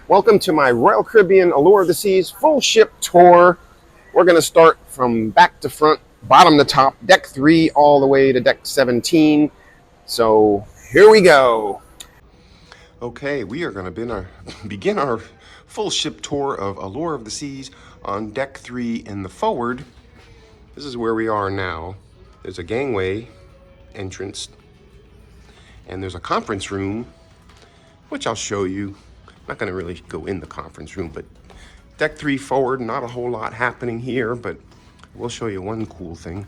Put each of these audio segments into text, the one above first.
Welcome to my Royal Caribbean Allure of the Seas full ship tour. We're going to start from back to front, bottom to top, deck 3 all the way to deck 17. So here we go. Okay, we are going to begin our full ship tour of Allure of the Seas on deck 3 in the forward. This is where we are now. There's a gangway entrance, and there's a conference room, which I'll show you. I'm not going to really go in the conference room, but deck 3 forward, not a whole lot happening here, but we'll show you one cool thing.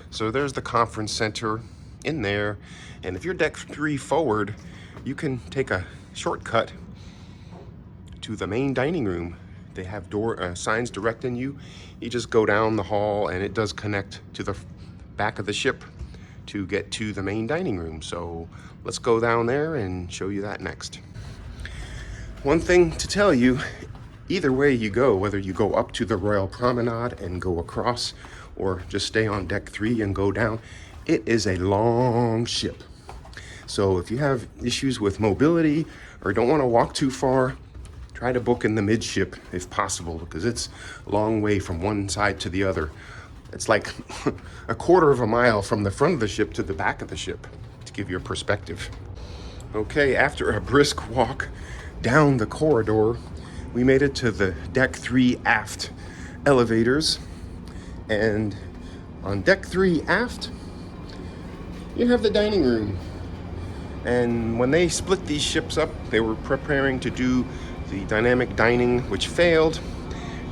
So there's the conference center in there, and if you're deck 3 forward, you can take a shortcut to the main dining room. They have door signs directing you. You just go down the hall, and it does connect to the back of the ship to get to the main dining room. So let's go down there and show you that next. One thing to tell you, either way you go, whether you go up to the Royal Promenade and go across, or just stay on deck 3 and go down, it is a long ship. So if you have issues with mobility or don't want to walk too far, try to book in the midship if possible, because it's a long way from one side to the other. It's like a quarter of a mile from the front of the ship to the back of the ship, to give you a perspective. Okay, after a brisk walk down the corridor, we made it to the deck 3 aft elevators. And on deck 3 aft, you have the dining room. And when they split these ships up, they were preparing to do the dynamic dining, which failed.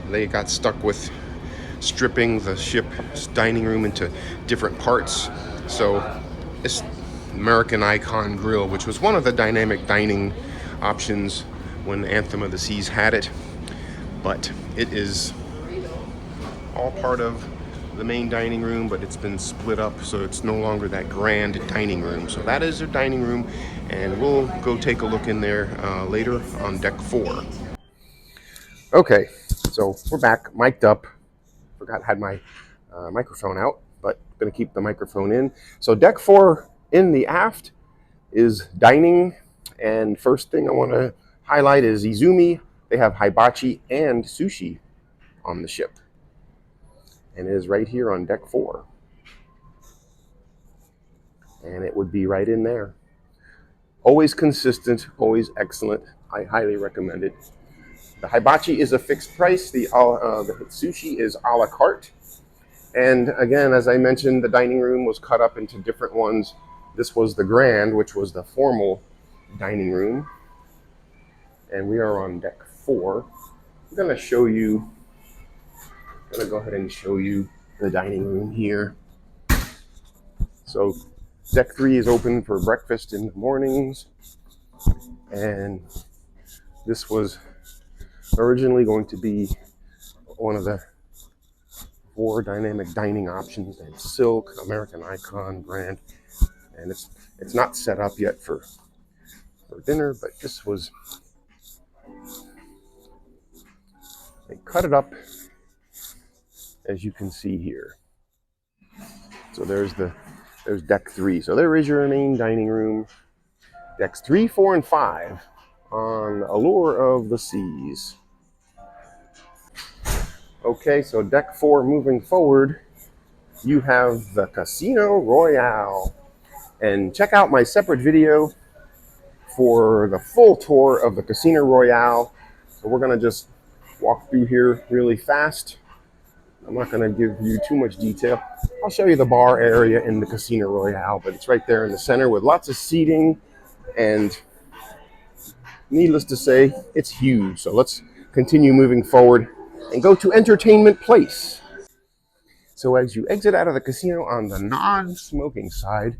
They got stuck with stripping the ship's dining room into different parts. So this American Icon Grill, which was one of the dynamic dining options when Anthem of the Seas had it, but it is all part of the main dining room, but it's been split up, so it's no longer that grand dining room. So that is their dining room, and we'll go take a look in there later on deck 4. Okay, so we're back, mic'd up. Forgot I had my microphone out, but gonna keep the microphone in. So deck 4 in the aft is dining, and first thing I want to highlight is Izumi. They have hibachi and sushi on the ship, and it is right here on deck 4, and it would be right in there. Always consistent, always excellent. I highly recommend it. The hibachi is a fixed price. The sushi is a la carte. And again, as I mentioned, the dining room was cut up into different ones. This was the grand, which was the formal dining room. And we are on deck 4. I'm going to go ahead and show you the dining room here. So deck 3 is open for breakfast in the mornings. And this was originally going to be one of the 4 dynamic dining options, and Silk, American Icon brand. And it's not set up yet for dinner, but this was, they cut it up as you can see here. So there's deck 3. So there is your main dining room. Decks 3, 4, and 5 on Allure of the Seas. Okay, so deck 4 moving forward, you have the Casino Royale. And check out my separate video for the full tour of the Casino Royale. So we're gonna just walk through here really fast. I'm not gonna give you too much detail. I'll show you the bar area in the Casino Royale, but it's right there in the center with lots of seating, and needless to say, it's huge. So let's continue moving forward and go to Entertainment Place. So as you exit out of the casino on the non-smoking side,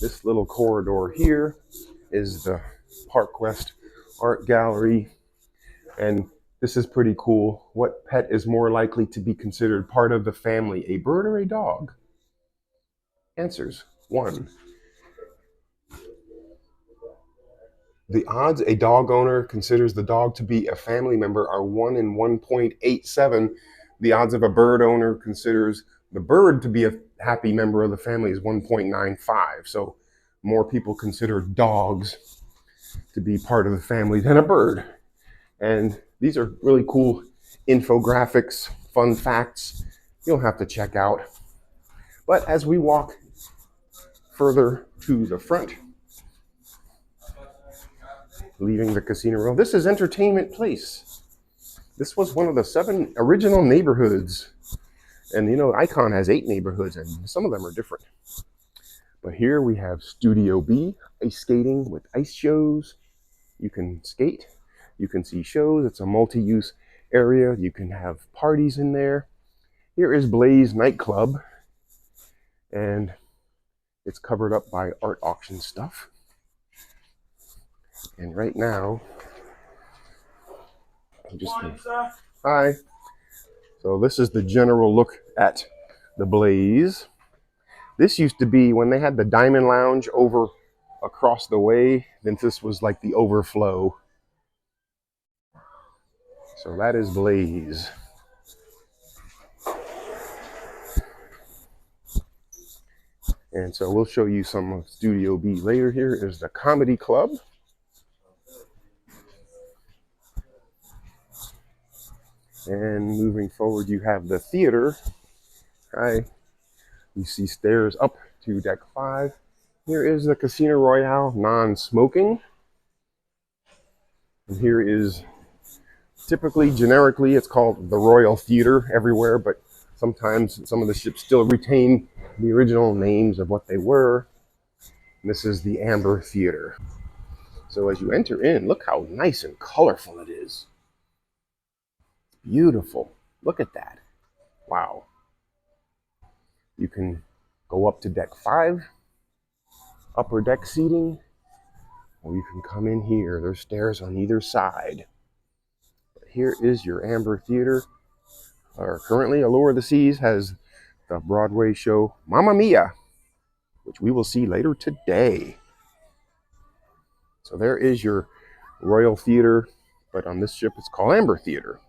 this little corridor here is the Park West Art Gallery. And this is pretty cool. What pet is more likely to be considered part of the family, a bird or a dog? Answers: 1. The odds a dog owner considers the dog to be a family member are 1 in 1.87. The odds of a bird owner considers the bird to be a happy member of the family is 1.95. So more people consider dogs to be part of the family than a bird. And these are really cool infographics, fun facts you'll have to check out. But as we walk further to the front, leaving the casino row, this is Entertainment Place. This was one of the 7 original neighborhoods. And you know, Icon has 8 neighborhoods, and some of them are different. But here we have Studio B, ice skating with ice shows. You can skate, you can see shows. It's a multi-use area. You can have parties in there. Here is Blaze nightclub, and it's covered up by art auction stuff. And right now, hi. So this is the general look at the Blaze. This used to be when they had the Diamond Lounge over across the way, then this was like the overflow. So that is Blaze. And so we'll show you some of Studio B later. Here is the Comedy Club. And moving forward, you have the theater. Hi. You see stairs up to deck 5. Here is the Casino Royale non-smoking. And here is, typically, generically, it's called the Royal Theater everywhere, but sometimes some of the ships still retain the original names of what they were. And this is the Amber Theater. So as you enter in, look how nice and colorful it is. Beautiful. Look at that. Wow. You can go up to deck 5, upper deck seating, or you can come in here. There's stairs on either side. But here is your Amber Theater. Currently, Allure of the Seas has the Broadway show Mamma Mia, which we will see later today. So there is your Royal Theater, but on this ship it's called Amber Theater.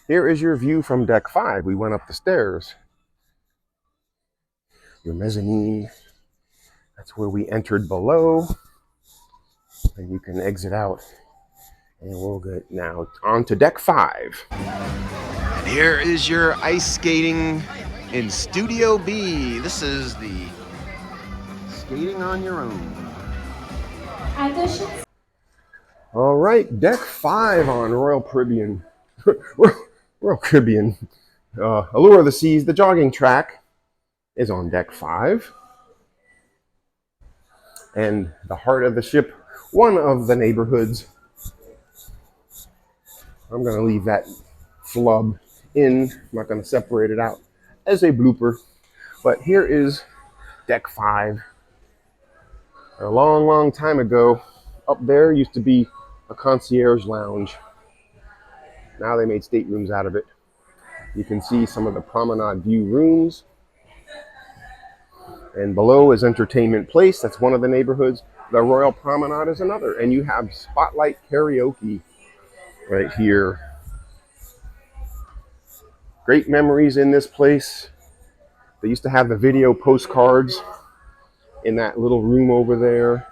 Here is your view from deck 5. We went up the stairs. Your mezzanine, that's where we entered below. And you can exit out. And we'll get now on to deck 5. And here is your ice skating in Studio B. This is the skating on your own. All right, deck 5 on Royal Caribbean. Royal Caribbean. Allure of the Seas, the jogging track is on deck 5. And the heart of the ship, one of the neighborhoods. I'm going to leave that flub in. I'm not going to separate it out as a blooper. But here is deck 5. A long, long time ago, up there used to be a concierge lounge. Now they made staterooms out of it. You can see some of the promenade view rooms. And below is Entertainment Place. That's one of the neighborhoods. The Royal Promenade is another. And you have Spotlight Karaoke right here. Great memories in this place. They used to have the video postcards in that little room over there.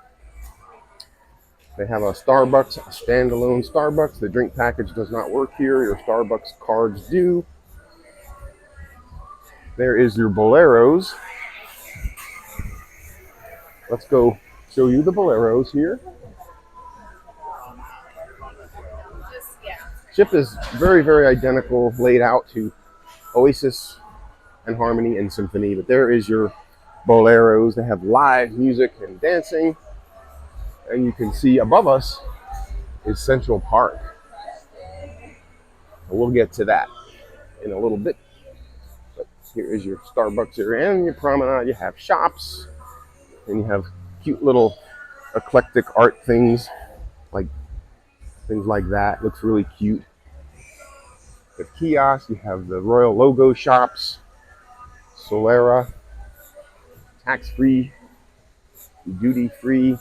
They have a Starbucks, a standalone Starbucks. The drink package does not work here. Your Starbucks cards do. There is your Boleros. Let's go show you the Boleros here. Ship is very, very identical, laid out to Oasis and Harmony and Symphony. But there is your Boleros. They have live music and dancing. And you can see above us is Central Park. And we'll get to that in a little bit. But here is your Starbucks area and your promenade. You have shops. And you have cute little eclectic art things like that. Looks really cute. The kiosks, you have the Royal logo shops, Solera, tax-free, duty-free.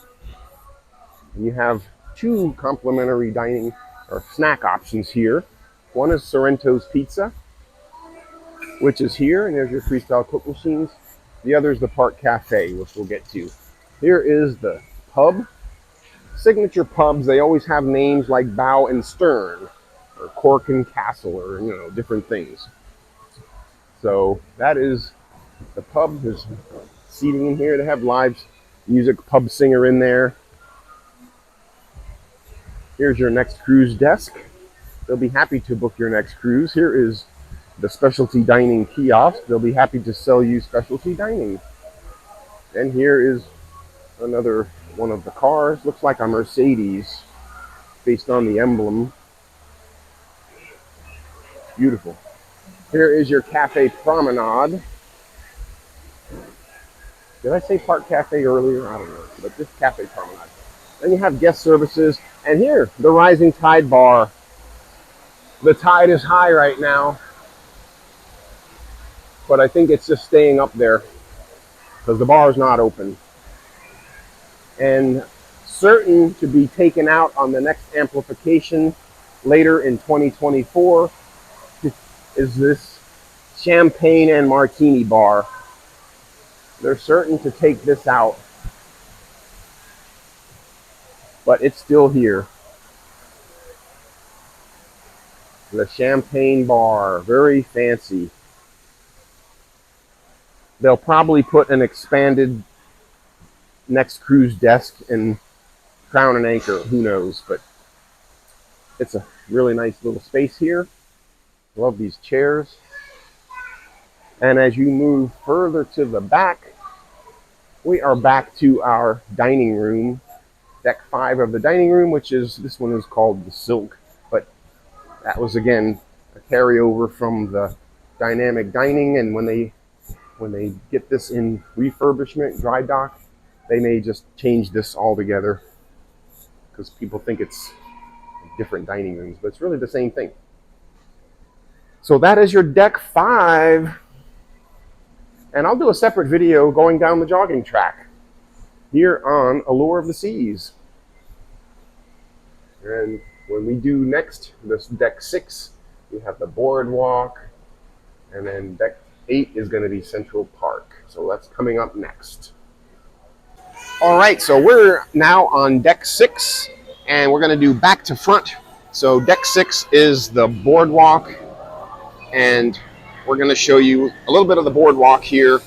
And you have 2 complimentary dining or snack options here. One is Sorrento's Pizza, which is here, and there's your freestyle cook machines. The other is the Park Cafe, which we'll get to. Here is the pub. signature pubs, they always have names like Bow and Stern or Cork and Castle, or different things. So that is the pub. There's seating in here. They have live music, pub singer in there. Here's your next cruise desk. They'll be happy to book your next cruise. Here is the specialty dining kiosk. They'll be happy to sell you specialty dining. And here is another one of the cars. Looks like a Mercedes based on the emblem. Beautiful. Here is your cafe promenade. Did I say Park Cafe earlier? I don't know, but this cafe promenade. Then you have guest services, and here, the Rising Tide Bar. The tide is high right now, but I think it's just staying up there because the bar is not open. And certain to be taken out on the next amplification later in 2024 is this champagne and martini bar. They're certain to take this out, but it's still here. The champagne bar, very fancy. They'll probably put an expanded next cruise desk in Crown and Anchor, who knows, but it's a really nice little space here. Love these chairs. And as you move further to the back, we are back to our dining room, deck 5 of the dining room, which is, this one is called the Silk, but that was again a carryover from the dynamic dining. And when they get this in refurbishment, dry dock, they may just change this altogether because people think it's different dining rooms, but it's really the same thing. So that is your deck 5. And I'll do a separate video going down the jogging track here on Allure of the Seas. And when we do next, this deck 6, we have the boardwalk, and then deck 8 is going to be Central Park. So that's coming up next. All right, so we're now on deck 6, and we're going to do back to front. So deck 6 is the boardwalk, and we're going to show you a little bit of the boardwalk here,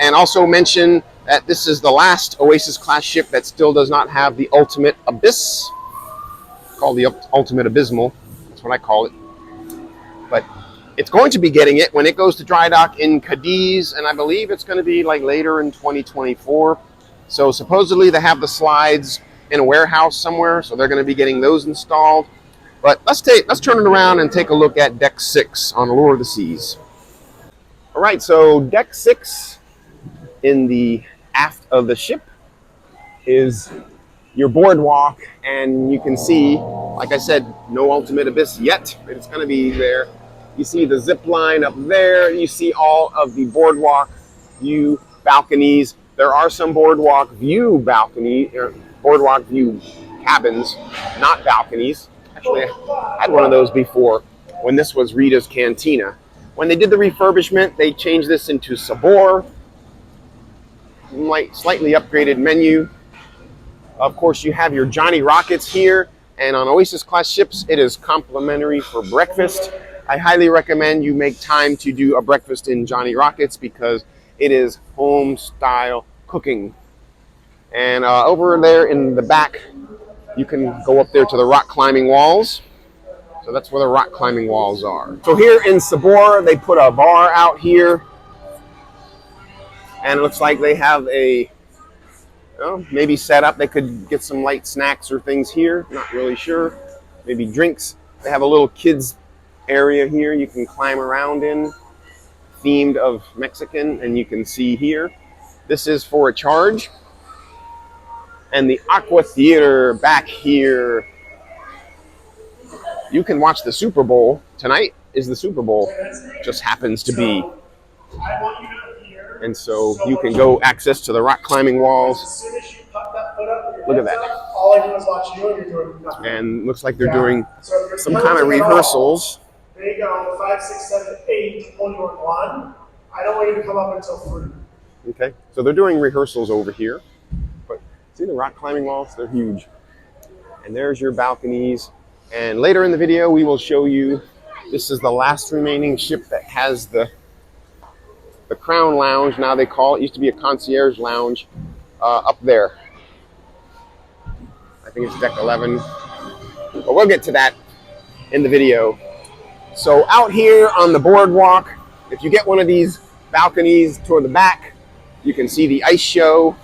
and also mention that this is the last Oasis class ship that still does not have the ultimate abyss, called the ultimate abysmal. That's what I call it. But it's going to be getting it when it goes to dry dock in Cadiz, and I believe it's going to be like later in 2024. So supposedly they have the slides in a warehouse somewhere, so they're going to be getting those installed. But let's turn it around and take a look at deck 6 on Allure of the Seas. All right, so deck 6 in the aft of the ship is your boardwalk, and you can see, like I said, no ultimate abyss yet, but it's going to be there. You see the zip line up there. You see all of the boardwalk view balconies. There are some boardwalk view balcony or boardwalk view cabins, not balconies. Actually, I had one of those before when this was Rita's Cantina. When they did the refurbishment, they changed this into Sabor. Slightly upgraded menu. Of course, you have your Johnny Rockets here, and on Oasis class ships, it is complimentary for breakfast. I highly recommend you make time to do a breakfast in Johnny Rockets because it is home style cooking. And over there in the back, you can go up there to the rock climbing walls. So that's where the rock climbing walls are. So here in Sabor, they put a bar out here, and it looks like they have a maybe set up. They could get some light snacks or things here. Not really sure. Maybe drinks. They have a little kids area here you can climb around in, themed of Mexican, and you can see here. This is for a charge. And the Aqua Theater back here. You can watch the Super Bowl. Tonight is the Super Bowl. Just happens to be. And so you can go access to the rock climbing walls. Look at that. All I do is watch you and you're doing nothing. And looks like they're doing some kind of rehearsals. There you go, 5, 6, 7, 8, pull you on 1. I don't want you to come up until 3. Okay, so they're doing rehearsals over here. But see the rock climbing walls? They're huge. And there's your balconies. And later in the video, we will show you, this is the last remaining ship that has the Crown Lounge, now they call it. It used to be a concierge lounge up there. I think it's deck 11. But we'll get to that in the video. So out here on the boardwalk, if you get one of these balconies toward the back, you can see the ice show.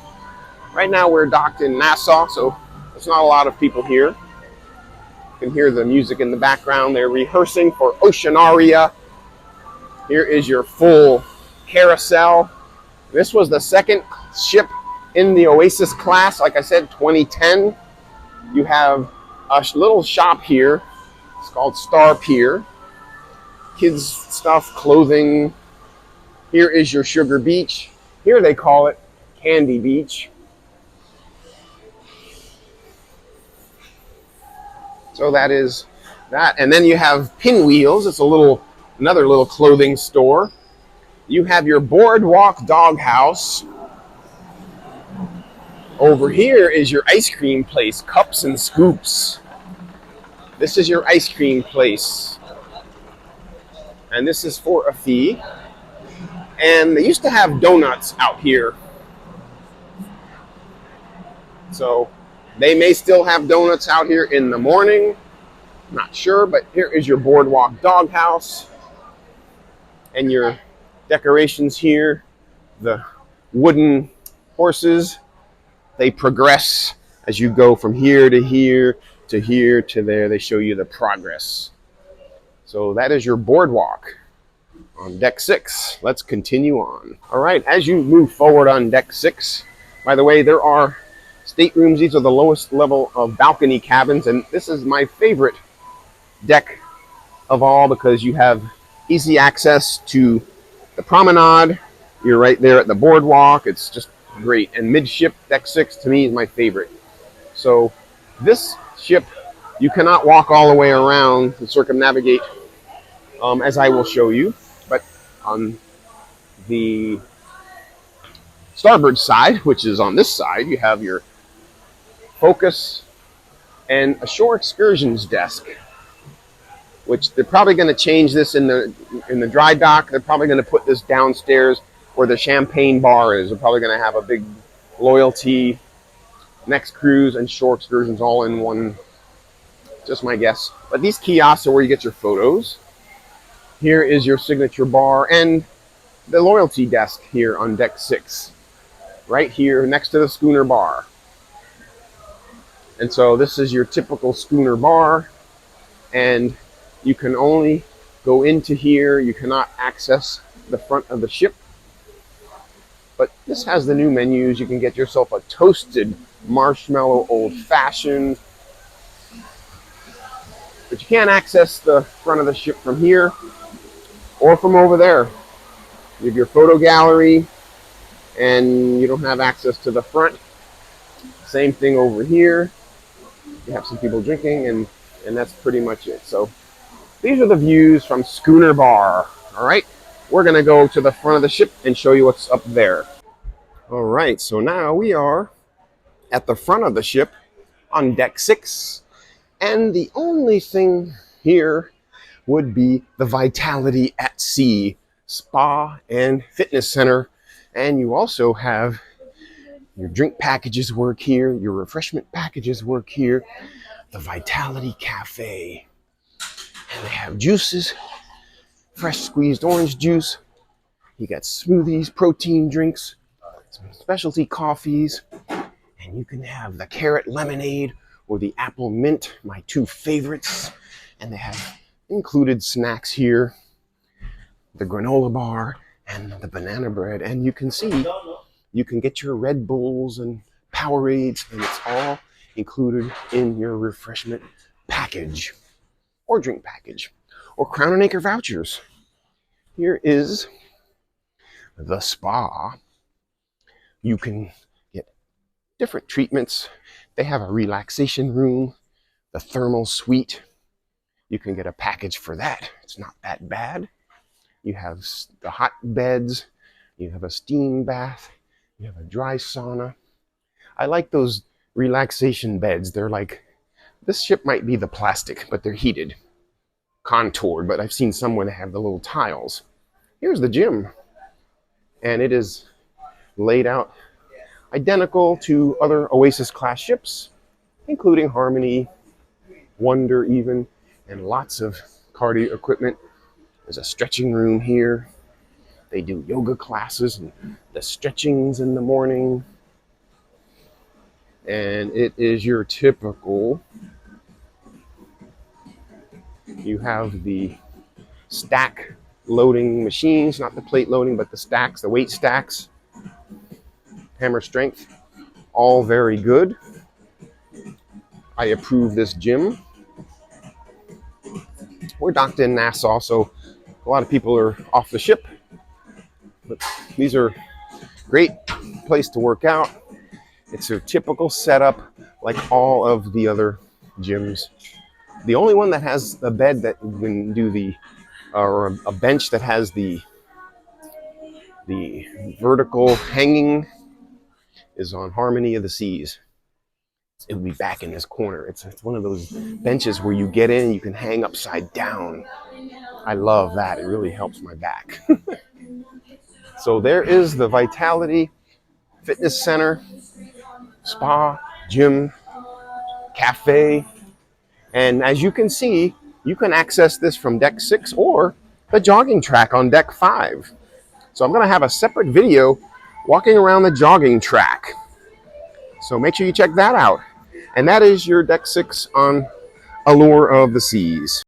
Right now we're docked in Nassau, so there's not a lot of people here. You can hear the music in the background. They're rehearsing for Oceanaria. Here is your full carousel. This was the second ship in the Oasis class, like I said, 2010. You have a little shop here. It's called Star Pier. Kids stuff, clothing. Here is your Sugar Beach. Here they call it Candy Beach. So that is that. And then you have Pinwheels. It's another little clothing store. You have your Boardwalk Doghouse. Over here is your ice cream place, Cups and Scoops. This is your ice cream place. And this is for a fee. And they used to have donuts out here. So they may still have donuts out here in the morning. Not sure, but here is your Boardwalk Doghouse. And your decorations here. The wooden horses. They progress as you go from here to here to here to there. They show you the progress. So that is your boardwalk on deck 6. Let's continue on. All right, as you move forward on deck 6, by the way, there are staterooms. These are the lowest level of balcony cabins, and this is my favorite deck of all because you have easy access to the promenade. You're right there at the boardwalk. It's just great. And midship deck 6 to me is my favorite. So this ship, you cannot walk all the way around and circumnavigate, as I will show you. But on the starboard side, which is on this side, you have your focus and a shore excursions desk, which they're probably going to change this in the dry dock. They're probably going to put this downstairs where the champagne bar is. They're probably going to have a big loyalty, next cruise, and shore excursions all in one. Just my guess. But these kiosks are where you get your photos. Here is your signature bar and the loyalty desk here on deck 6. Right here next to the schooner bar. And so this is your typical schooner bar. And you can only go into here. You cannot access the front of the ship. But this has the new menus. You can get yourself a toasted marshmallow old fashioned. But you can't access the front of the ship from here or from over there. You have your photo gallery and you don't have access to the front. Same thing over here. You have some people drinking and that's pretty much it. So these are the views from Schooner Bar. All right, we're gonna go to the front of the ship and show you what's up there. All right, so now we are at the front of the ship on deck 6. And the only thing here would be the Vitality at Sea Spa and Fitness Center. And you also have your drink packages work here, your refreshment packages work here, the Vitality Cafe. And they have juices, fresh squeezed orange juice. You got smoothies, protein drinks, some specialty coffees, and you can have the carrot lemonade or the apple mint, my two favorites. And they have included snacks here, the granola bar and the banana bread. And you can see, you can get your Red Bulls and Powerades, and it's all included in your refreshment package or drink package or Crown and Acre vouchers. Here is the spa. You can get different treatments. They have a relaxation room, the thermal suite. You can get a package for that. It's not that bad. You have the hot beds. You have a steam bath. You have a dry sauna. I like those relaxation beds. They're like This ship might be the plastic, but they're heated, contoured, but I've seen some where they have the little tiles. Here's the gym, and it is laid out identical to other Oasis class ships, including Harmony, Wonder even, and lots of cardio equipment. There's a stretching room here. They do yoga classes and the stretchings in the morning. And it is your typical, you have the stack loading machines, not the plate loading, but the stacks, the weight stacks, hammer strength, all very good. I approve this gym. We're docked in Nassau, so a lot of people are off the ship, but these are great place to work out. It's a typical setup like all of the other gyms. The only one that has a bed that you can do the, or a bench that has the vertical hanging is on Harmony of the Seas. It will be back in this corner. It's one of those benches where you get in and you can hang upside down. I love that. It really helps my back. So there is the Vitality Fitness Center, spa, gym, cafe. And as you can see, you can access this from deck 6 or the jogging track on deck 5. So I'm going to have a separate video walking around the jogging track. So make sure you check that out. And that is your deck 6 on Allure of the Seas.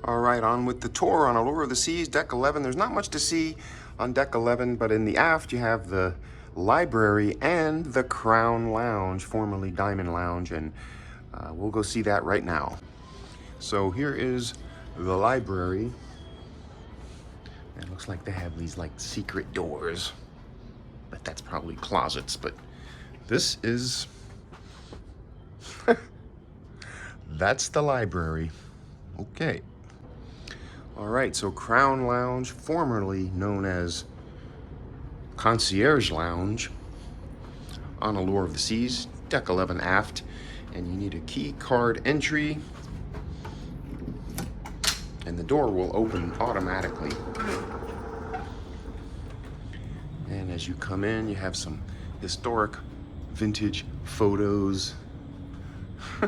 All right, on with the tour on Allure of the Seas, Deck 11. There's not much to see on Deck 11, but in the aft you have the library and the Crown Lounge, formerly Diamond Lounge, and we'll go see that right now. So here is the library. It looks like they have these like secret doors, but that's probably closets. But this is, that's the library. Okay. All right, so Crown Lounge, formerly known as Concierge Lounge, on Allure of the Seas, Deck 11 aft, and you need a key card entry, and the door will open automatically. And as you come in, you have some historic vintage photos. I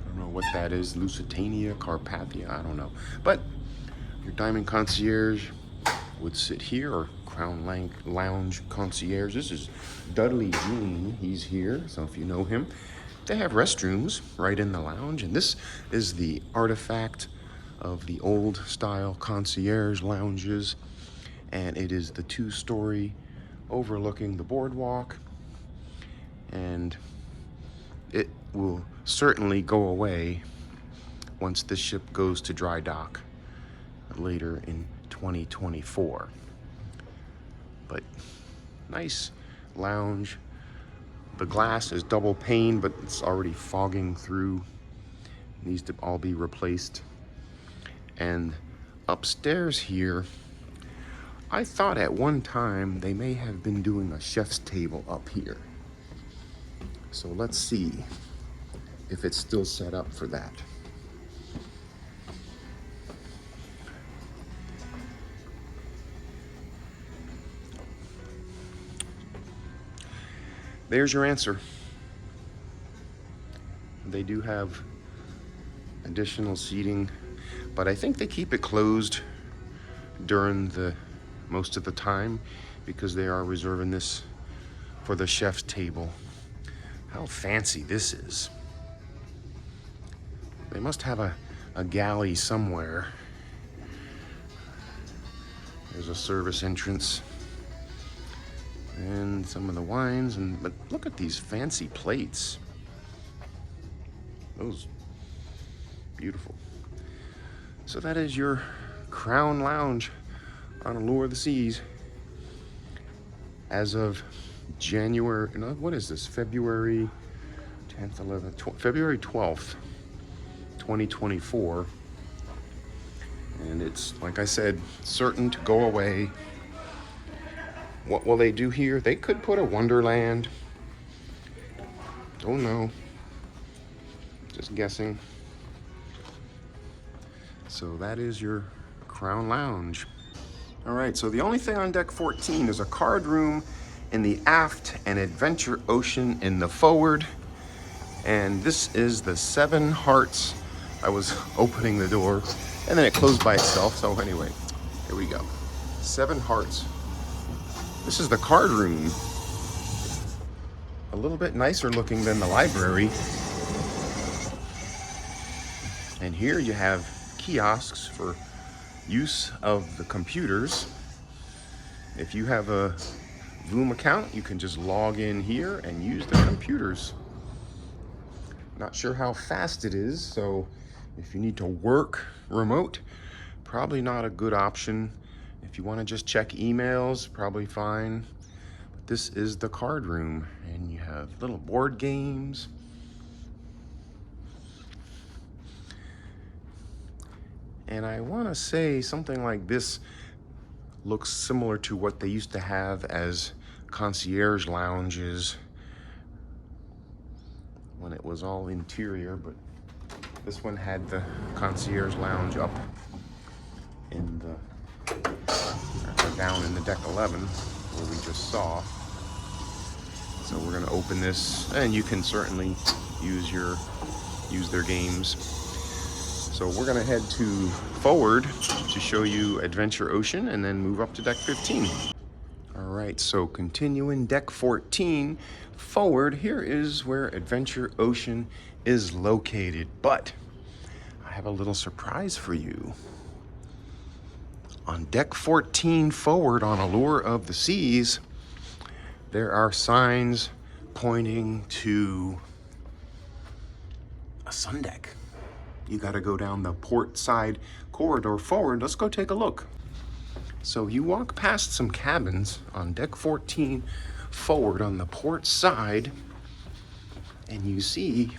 don't know what that is, Lusitania, Carpathia, I don't know. But your Diamond Concierge would sit here, or Crown Lounge Concierge. This is Dudley Jean, he's here, so if you know him. They have restrooms right in the lounge, and this is the artifact of the old style concierge lounges, and it is the 2-story overlooking the boardwalk, and it will certainly go away once this ship goes to dry dock later in 2024. But nice lounge. The glass is double pane, but it's already fogging through. Needs to all be replaced. And upstairs here, I thought at one time they may have been doing a chef's table up here. So let's see if it's still set up for that. There's your answer. They do have additional seating, but I think they keep it closed during the most of the time because they are reserving this for the chef's table. How fancy this is. They must have a galley somewhere. There's a service entrance. And some of the wines, but look at these fancy plates. Those, beautiful. So that is your Crown Lounge on Allure of the Seas. As of January, no, what is this? February 10th, 11th, February 12th, 2024. And it's, like I said, certain to go away. What will they do here? They could put a Wonderland. Don't know. Just guessing. So that is your Crown Lounge. All right, so the only thing on deck 14 is a card room in the aft and Adventure Ocean in the forward. And this is the 7 Hearts. I was opening the door and then it closed by itself. So anyway, here we go. 7 Hearts. This is the card room. A little bit nicer looking than the library. And here you have kiosks for use of the computers. If you have a Voom account, you can just log in here and use the computers. Not sure how fast it is, so if you need to work remote, probably not a good option. If you want to just check emails, probably fine. But this is the card room, and you have little board games. And I want to say something like this looks similar to what they used to have as concierge lounges when it was all interior, but this one had the concierge lounge up in the down in the deck 11 where we just saw. So we're going to open this, and you can certainly use their games. So we're going to head to forward to show you Adventure Ocean and then move up to deck 15. All right, so continuing deck 14 forward, here is where Adventure Ocean is located. But I have a little surprise for you. On deck 14 forward on Allure of the Seas, there are signs pointing to a sun deck. You got to go down the port side corridor forward. Let's go take a look. So you walk past some cabins on deck 14 forward on the port side, and you see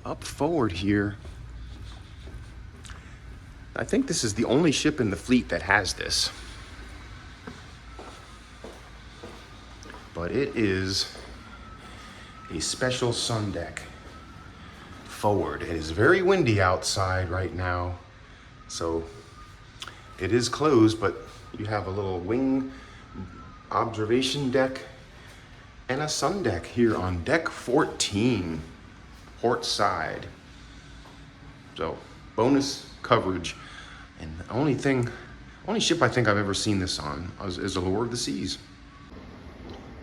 up forward here, I think this is the only ship in the fleet that has this. But it is a special sun deck forward. It is very windy outside right now, so it is closed, but you have a little wing observation deck and a sun deck here on deck 14, port side. So bonus coverage. And the only ship I think I've ever seen this on is Allure of the Seas.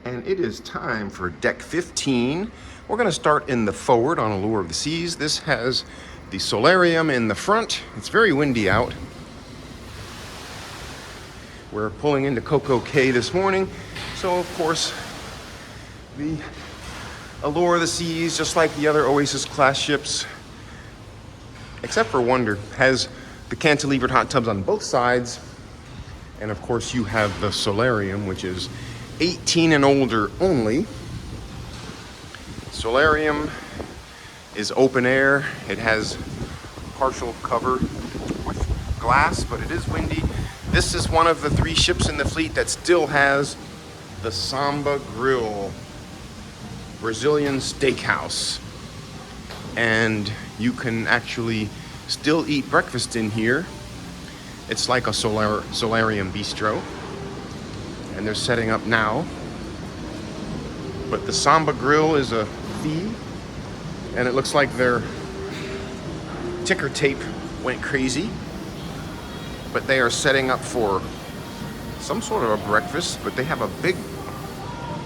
And it is time for deck 15. We're gonna start in the forward on Allure of the Seas. This has the solarium in the front. It's very windy out. We're pulling into Coco Cay this morning. So of course, the Allure of the Seas, just like the other Oasis class ships, except for Wonder, has the cantilevered hot tubs on both sides. And of course you have the solarium, which is 18 and older only. Solarium is open air. It has partial cover with glass, but it is windy. This is one of the 3 ships in the fleet that still has the Samba Grill Brazilian steakhouse. And you can actually still eat breakfast in here. It's like a solarium bistro. And they're setting up now. But the Samba Grill is a fee, and it looks like their ticker tape went crazy. But they are setting up for some sort of a breakfast, but they have a big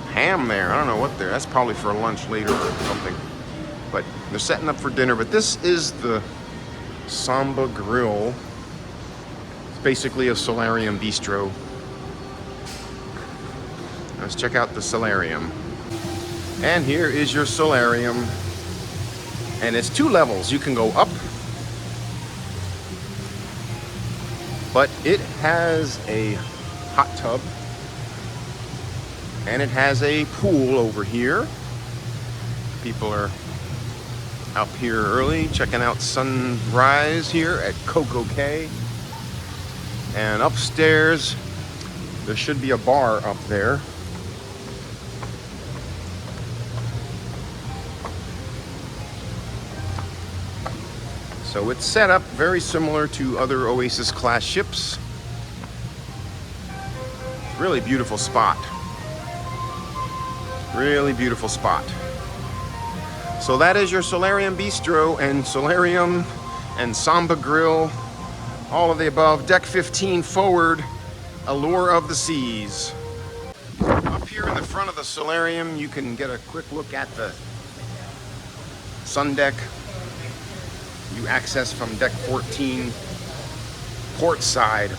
ham there. I don't know what that's probably for lunch later or something. But they're setting up for dinner. But this is the Samba Grill. It's basically a solarium bistro. Let's check out the solarium. And here is your solarium. And it's 2 levels. You can go up, but it has a hot tub and it has a pool over here. People are up here early checking out sunrise here at Coco Cay. And upstairs there should be a bar up there. So it's set up very similar to other Oasis class ships. Really beautiful spot. Really beautiful spot. So that is your Solarium Bistro and Solarium and Samba Grill. All of the above. Deck 15 forward, Allure of the Seas. Up here in the front of the solarium, you can get a quick look at the sun deck. You access from deck 14, port side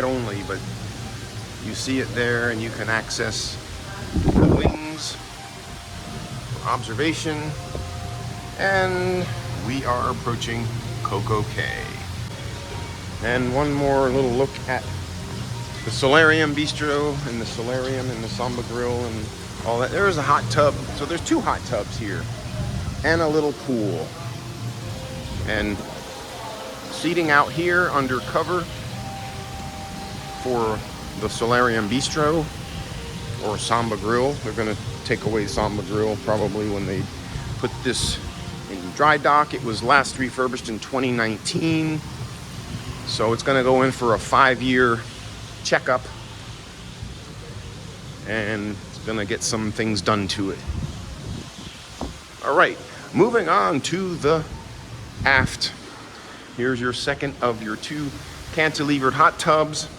only, but you see it there, and you can access the wings for observation. And we are approaching Coco Cay. And one more little look at the Solarium Bistro and the Solarium and the Samba Grill and all that. There's a hot tub. So there's 2 hot tubs here and a little pool. And seating out here under cover for the Solarium Bistro or Samba Grill. They're going to take away Samba Grill probably when they put this in dry dock. It was last refurbished in 2019. So it's going to go in for a 5-year checkup, and it's going to get some things done to it. All right, moving on to the aft. Here's your second of your 2 cantilevered hot tubs.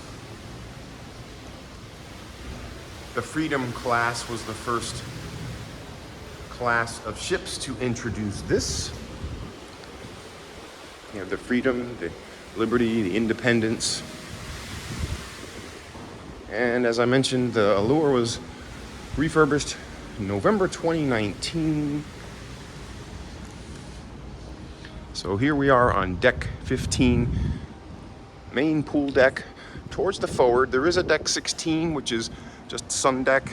The Freedom class was the first class of ships to introduce this. You have the freedom, the liberty, the independence. And as I mentioned, the Allure was refurbished November 2019. So here we are on deck 15, main pool deck. Towards the forward, there is a deck 16, which is just sun deck.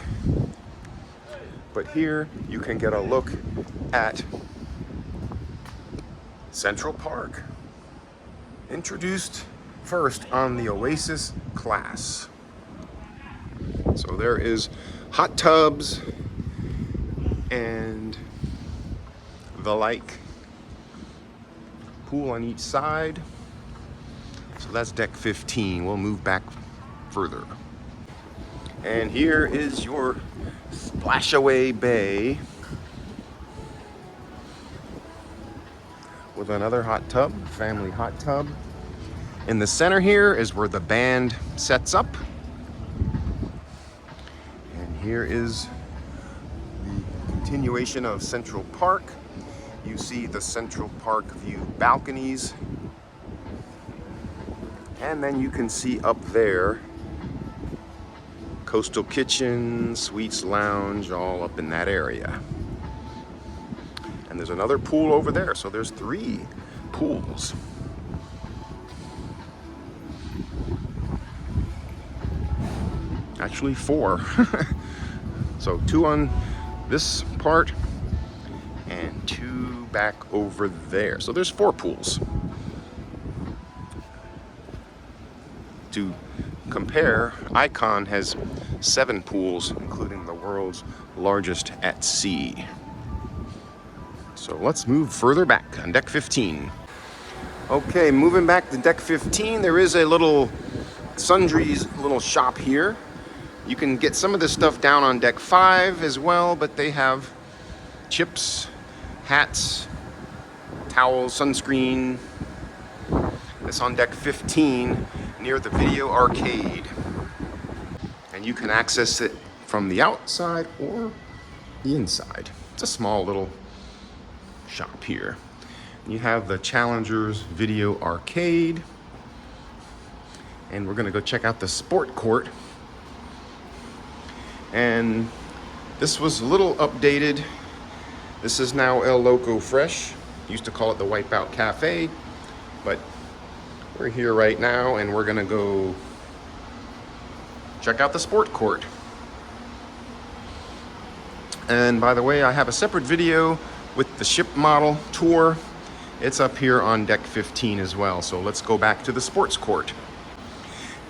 But here you can get a look at Central Park. Introduced first on the Oasis class. So there is hot tubs and the like. Pool on each side. So that's deck 15. We'll move back further. And here is your splashaway bay with another hot tub, family hot tub. In the center here is where the band sets up. And here is the continuation of Central Park. You see the Central Park view balconies. And then you can see up there Coastal Kitchen, Suites Lounge, all up in that area. And there's another pool over there, so there's 3 pools. Actually 4. So 2 on this part and 2 back over there. So there's 4 pools. To compare, Icon has 7 pools, including the world's largest at sea. So let's move further back on deck 15. Okay, moving back to deck 15, there is a little sundries little shop here. You can get some of this stuff down on deck 5 as well, but they have chips, hats, towels, sunscreen. It's on deck 15 near the video arcade. And you can access it from the outside or the inside. It's a small little shop here. You have the Challengers Video Arcade. And we're gonna go check out the sport court. And this was a little updated. This is now El Loco Fresh. Used to call it the Wipeout Cafe, but we're here right now and we're gonna go check out the sport court. And by the way, I have a separate video with the ship model tour. It's up here on deck 15 as well. So let's go back to the sports court.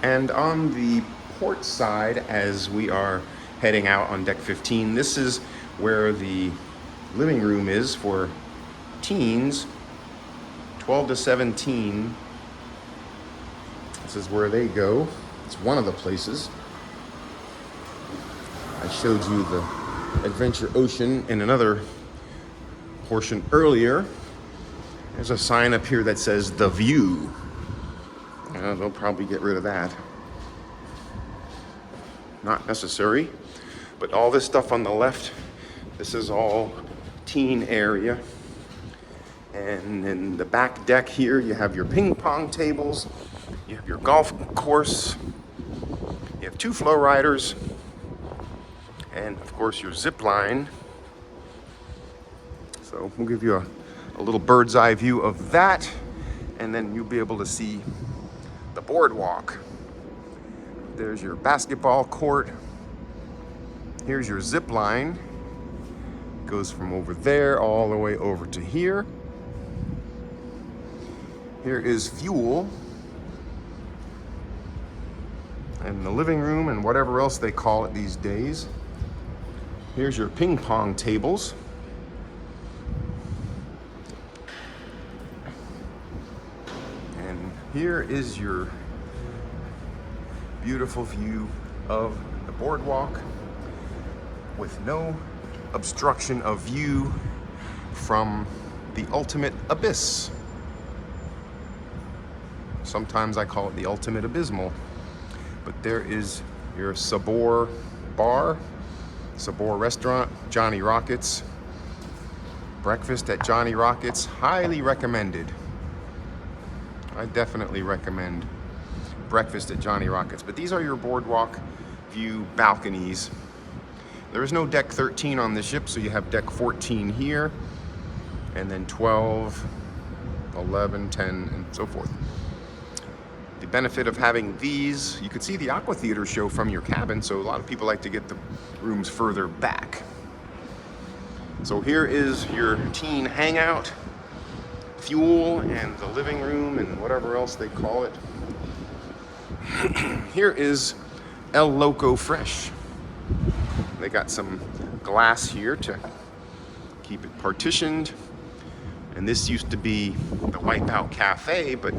And on the port side, as we are heading out on deck 15, this is where the living room is for teens, 12 to 17. This is where they go. It's one of the places. I showed you the Adventure Ocean in another portion earlier. There's a sign up here that says The View. They'll probably get rid of that. Not necessary. But all this stuff on the left, this is all teen area. And in the back deck here, you have your ping pong tables. You have your golf course. You have 2 flow riders. And of course your zip line. So we'll give you a little bird's eye view of that. And then you'll be able to see the boardwalk. There's your basketball court. Here's your zip line. Goes from over there all the way over to here. Here is fuel. And the living room and whatever else they call it these days. Here's your ping pong tables. And here is your beautiful view of the boardwalk with no obstruction of view from the ultimate abyss. Sometimes I call it the ultimate abysmal. But there is your Sabor bar, Sabor restaurant, Johnny Rockets. Breakfast at Johnny Rockets, highly recommended. I definitely recommend breakfast at Johnny Rockets. But these are your boardwalk view balconies. There is no deck 13 on the ship, so you have deck 14 here, and then 12, 11, 10, and so forth. The benefit of having these, you could see the Aqua Theater show from your cabin, so a lot of people like to get the rooms further back. So here is your teen hangout, fuel, and the living room, and whatever else they call it. Here is El Loco Fresh. They got some glass here to keep it partitioned. And this used to be the Wipeout Cafe, but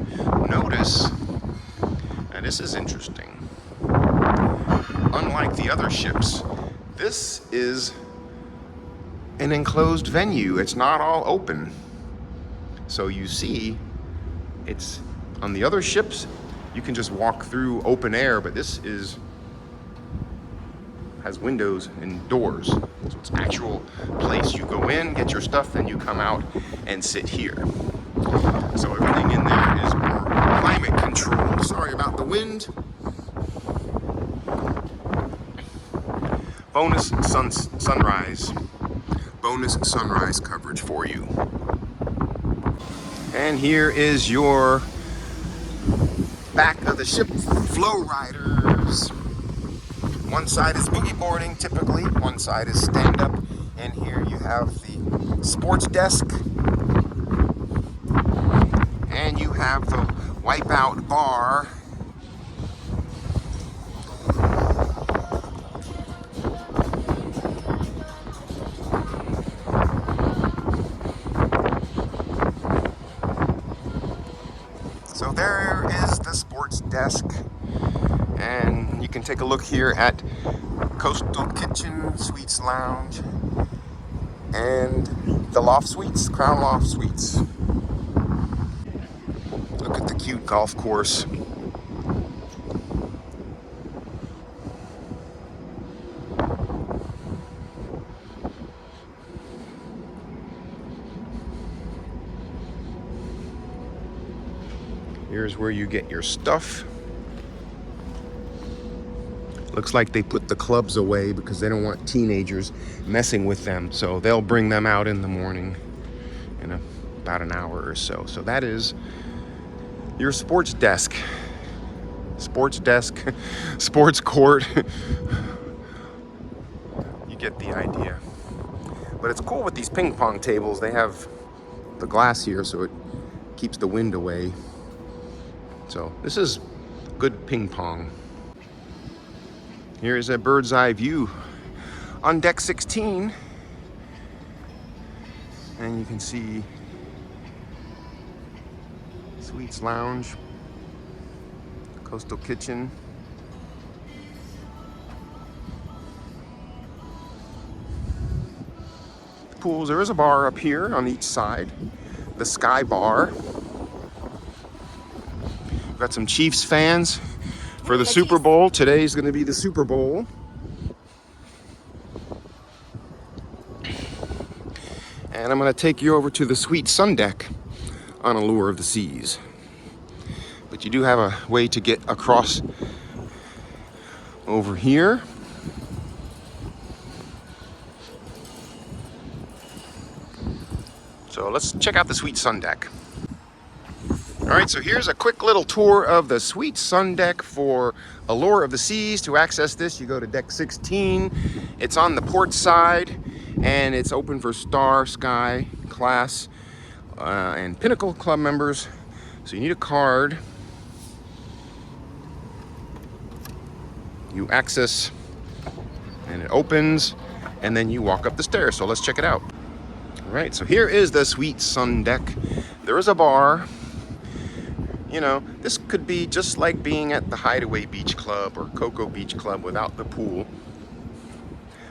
notice, and this is interesting, unlike the other ships, this is an enclosed venue. It's not all open. So you see, it's on the other ships, you can just walk through open air, but this has windows and doors. So it's an actual place. You go in, get your stuff, then you come out and sit here. So everything in there is more climate controlled. Sorry about the wind. Bonus sunrise. Bonus sunrise coverage for you. And here is your back of the ship flow riders. One side is boogie boarding, typically. One side is stand-up. And here you have the sports desk. And you have the Wipeout bar. So there is the sports desk. And you can take a look here at Coastal Kitchen, Suites Lounge, and the Loft Suites, Crown Loft Suites. Look at the cute golf course. Here's where you get your stuff. Looks like they put the clubs away because they don't want teenagers messing with them. So they'll bring them out in the morning in about an hour or so. So that is your sports desk. Sports desk, sports court. You get the idea. But it's cool with these ping pong tables. They have the glass here so it keeps the wind away. So this is good ping pong. Here is a bird's eye view on deck 16. And you can see Suites Lounge, Coastal Kitchen. The pools, there is a bar up here on each side. The Sky Bar. We've got some Chiefs fans for the Super Bowl. Today's going to be the Super Bowl. And I'm going to take you over to the Sweet Sun Deck on Allure of the Seas. But you do have a way to get across over here. So let's check out the Sweet Sun Deck. All right, so here's a quick little tour of the Sweet Sun Deck for Allure of the Seas. To access this, you go to deck 16. It's on the port side, and it's open for Star, Sky, Class, and Pinnacle Club members. So you need a card. You access, and it opens, and then you walk up the stairs. So let's check it out. All right, so here is the Sweet Sun Deck. There is a bar. You know, this could be just like being at the Hideaway Beach Club or Cocoa Beach Club without the pool.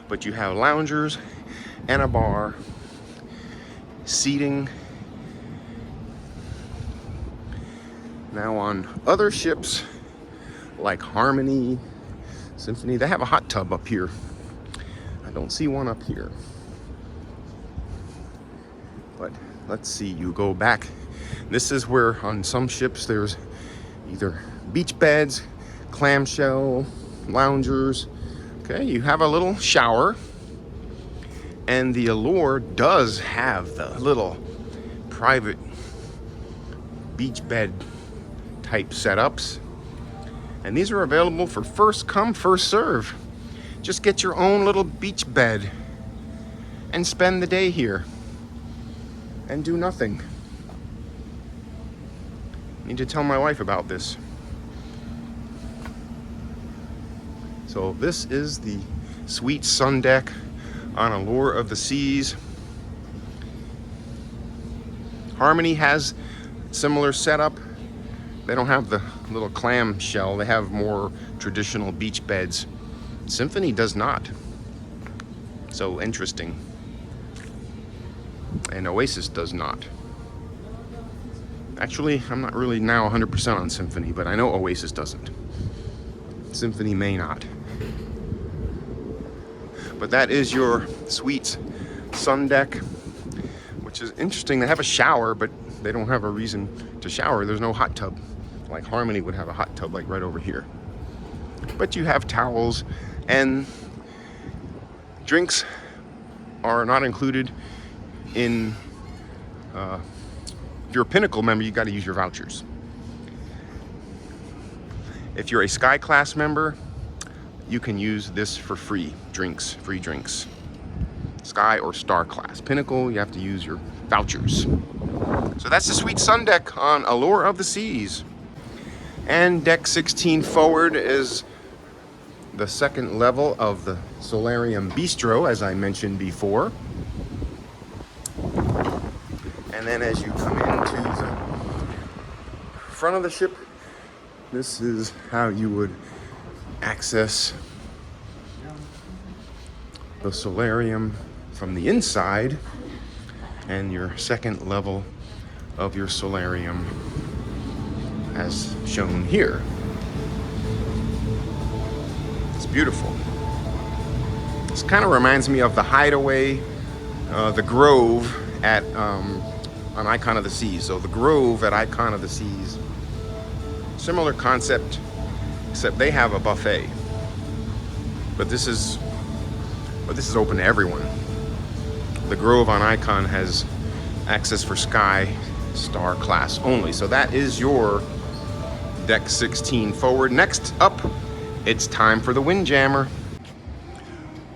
But you have loungers and a bar, seating. Now on other ships like Harmony, Symphony, they have a hot tub up here. I don't see one up here. But let's see, you go back This is where on some ships there's either beach beds, clamshell, loungers. Okay, you have a little shower. And the Allure does have the little private beach bed type setups. And these are available for first come, first serve. Just get your own little beach bed and spend the day here and do nothing. Need to tell my wife about this. So this is the Suite Sun Deck on Allure of the Seas. Harmony has similar setup. They don't have the little clam shell. They have more traditional beach beds. Symphony does not. So interesting. And Oasis does not. Actually, I'm not really now 100% on Symphony, but I know Oasis doesn't. Symphony may not. But that is your Suite Sun Deck, which is interesting. They have a shower, but they don't have a reason to shower. There's no hot tub. Like Harmony would have a hot tub like right over here. But you have towels, and drinks are not included in, if you're a Pinnacle member, you got to use your vouchers. If you're a Sky Class member, you can use this for free drinks. Sky or Star Class. Pinnacle, you have to use your vouchers. So that's the Suite Sun Deck on Allure of the Seas. And deck 16 forward is the second level of the Solarium Bistro, as I mentioned before. And then as you come into the front of the ship, this is how you would access the solarium from the inside, and your second level of your solarium as shown here. It's beautiful. This kind of reminds me of the Hideaway, the Grove at on Icon of the Seas. So the Grove at Icon of the Seas, similar concept, except they have a buffet. But this is open to everyone. The Grove on Icon has access for Sky Star Class only. So that is your deck 16 forward. Next up, it's time for the Windjammer.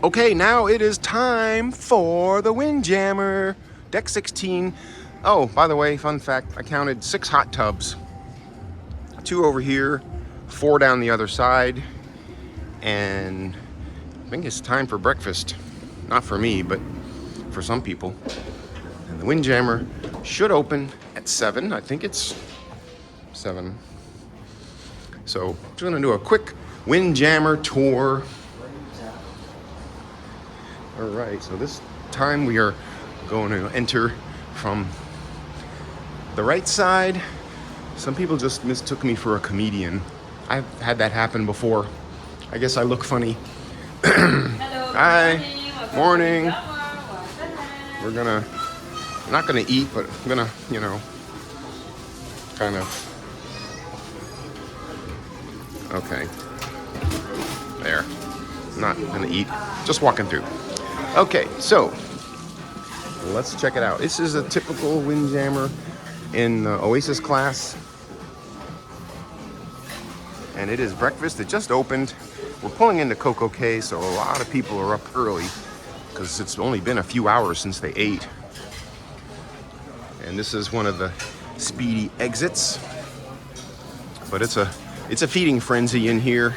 Okay, now it is time for the Windjammer. Deck 16. Oh, by the way, fun fact, I counted 6 hot tubs. 2 over here, 4 down the other side, and I think it's time for breakfast. Not for me, but for some people. And the Windjammer should open at 7. I think it's 7. So I'm just gonna do a quick Windjammer tour. All right, so this time we are going to enter from the right side. Some people just mistook me for a comedian. I've had that happen before. I guess I look funny. Hello. Hi. Morning. We're I'm not gonna eat, but I'm gonna, kind of. Okay. There. Not gonna eat. Just walking through. Okay, so let's check it out. This is a typical Windjammer in the Oasis class. And it is breakfast. It just opened. We're pulling into Coco Cay, so a lot of people are up early because it's only been a few hours since they ate. And this is one of the speedy exits. But it's a feeding frenzy in here.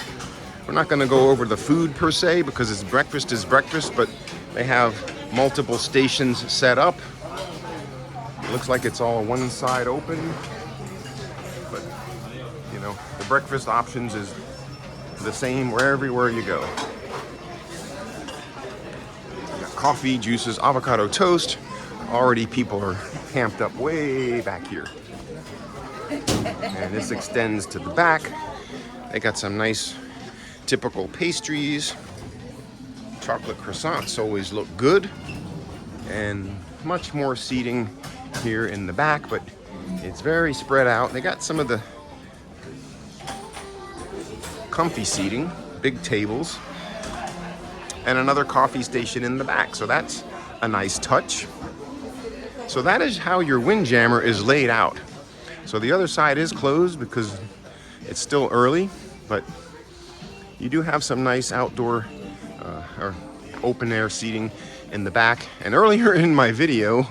We're not going to go over the food per se because it's breakfast is breakfast, but they have multiple stations set up. It looks like it's all one side open, but the breakfast options is the same everywhere you go. You got coffee, juices, avocado toast. Already people are camped up way back here. And this extends to the back. They got some nice typical pastries. Chocolate croissants always look good. And much more seating here in the back, but It's very spread out. They got some of the comfy seating, big tables, and another coffee station in the back. So that's a nice touch. So that is how your Windjammer is laid out. So the other side is closed because it's still early, but you do have some nice outdoor or open air seating in the back. And earlier in my video,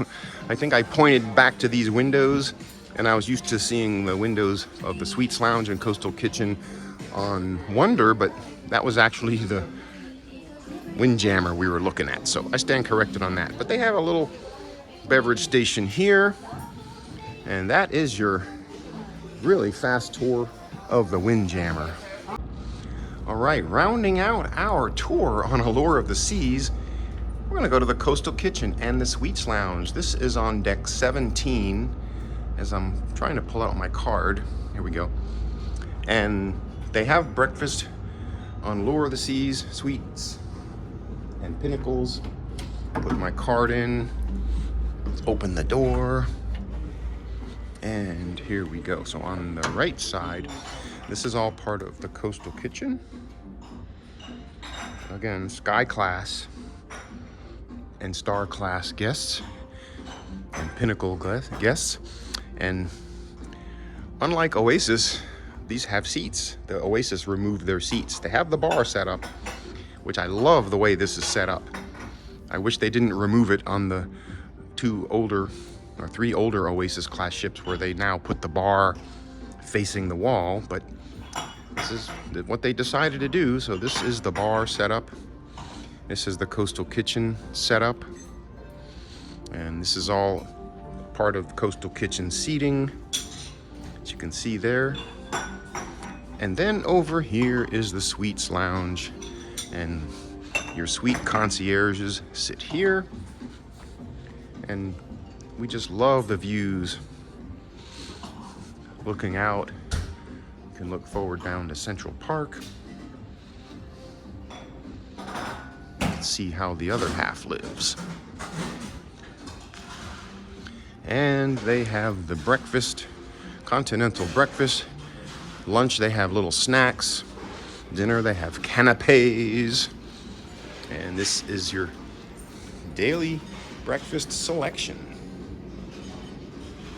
I think I pointed back to these windows, and I was used to seeing the windows of the Suites Lounge and Coastal Kitchen on Wonder, but that was actually the Windjammer we were looking at. So I stand corrected on that. But they have a little beverage station here, and that is your really fast tour of the Windjammer. All right, rounding out our tour on Allure of the Seas, we're gonna go to the Coastal Kitchen and the Suites Lounge. This is on deck 17, as I'm trying to pull out my card. Here we go. And they have breakfast on Allure of the Seas, Suites, and Pinnacles. Put my card in, let's open the door, and here we go. So on the right side, this is all part of the Coastal Kitchen. Again, Sky Class and Star Class guests and Pinnacle guests. And unlike Oasis, these have seats. The Oasis removed their seats. They have the bar set up, which I love the way this is set up. I wish they didn't remove it on the three older Oasis class ships where they now put the bar facing the wall, but this is what they decided to do. So this is the bar setup. This is the Coastal Kitchen setup. And this is all part of the Coastal Kitchen seating, as you can see there. And then over here is the Suites Lounge, and your suite concierges sit here. And we just love the views. Looking out, you can look forward down to Central Park. Let's see how the other half lives. And they have the breakfast, continental breakfast. Lunch, they have little snacks. Dinner, they have canapes. And this is your daily breakfast selection.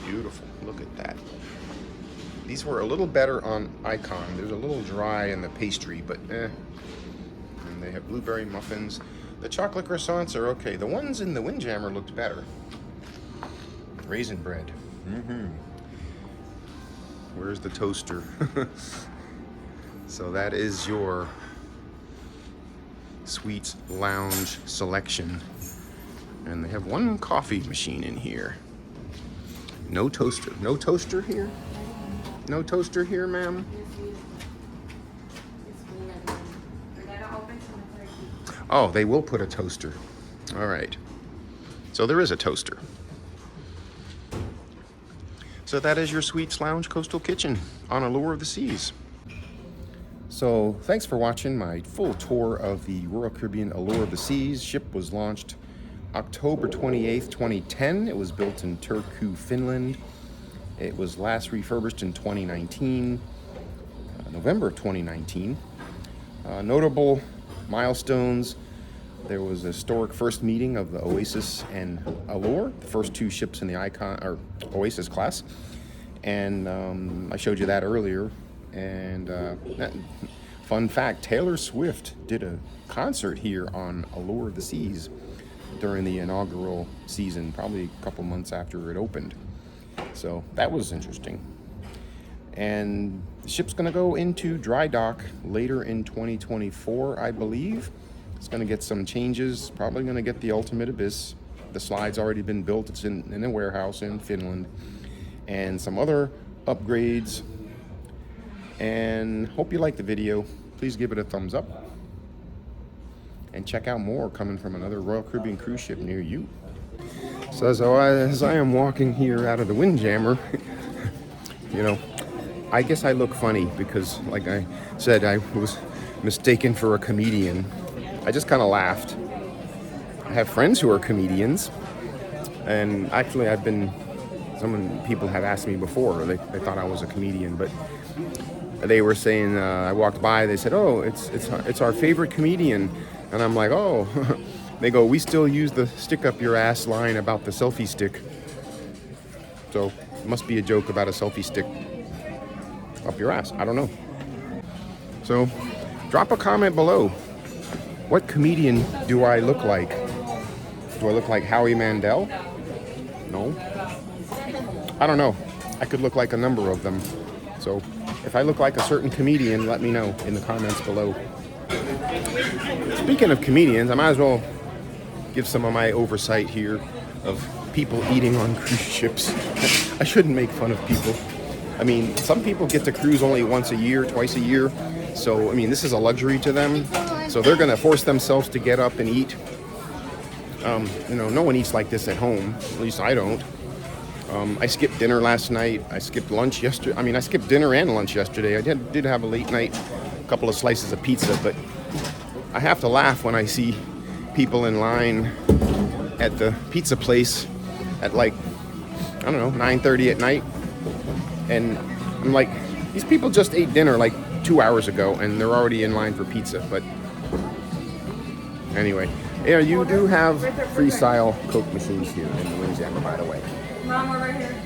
Beautiful, look at that. These were a little better on Icon. There's a little dry in the pastry, but And they have blueberry muffins. The chocolate croissants are okay. The ones in the Windjammer looked better. Raisin bread. Where's the toaster? So that is your Suites Lounge selection. And they have one coffee machine in here. No toaster. No toaster here? No toaster here, ma'am? Oh, they will put a toaster. All right. So there is a toaster. So that is your Suites Lounge Coastal Kitchen on Allure of the Seas. So thanks for watching my full tour of the Royal Caribbean Allure of the Seas. Ship was launched October 28th, 2010. It was built in Turku, Finland. It was last refurbished in 2019, November of 2019. Notable milestones: there was a historic first meeting of the Oasis and Allure, the first two ships in the Oasis class, and I showed you that earlier. And fun fact: Taylor Swift did a concert here on Allure of the Seas during the inaugural season, probably a couple months after it opened. So that was interesting. And the ship's going to go into dry dock later in 2024, I believe. It's going to get some changes, probably going to get the Ultimate Abyss. The slide's already been built. It's in a warehouse in Finland. And some other upgrades. And hope you liked the video. Please give it a thumbs up. And check out more coming from another Royal Caribbean cruise ship near you. So as I am walking here out of the Windjammer, you know, I guess I look funny because, like I said, I was mistaken for a comedian. I just kind of laughed. I have friends who are comedians, and actually I've been some people have asked me before. They thought I was a comedian, but they were saying I walked by. They said, "Oh, it's our favorite comedian," and I'm like, "Oh." They go, "We still use the stick up your ass line about the selfie stick." So it must be a joke about a selfie stick up your ass. I don't know. So drop a comment below. What comedian do I look like? Do I look like Howie Mandel? No. I don't know. I could look like a number of them. So if I look like a certain comedian, let me know in the comments below. Speaking of comedians, I might as well give some of my oversight here of people eating on cruise ships. I shouldn't make fun of people. I mean, some people get to cruise only once a year, twice a year. So, I mean, this is a luxury to them. So they're going to force themselves to get up and eat. You know, no one eats like this at home. At least I don't. I skipped dinner last night. I skipped lunch yesterday. I mean, I skipped dinner and lunch yesterday. I did have a late night, a couple of slices of pizza. But I have to laugh when I see people in line at the pizza place at like, I don't know, 9:30 at night. And I'm like, these people just ate dinner like 2 hours ago and they're already in line for pizza. But anyway, yeah, you do have freestyle Coke machines here in Louisiana, by the way. Mom, we're right here.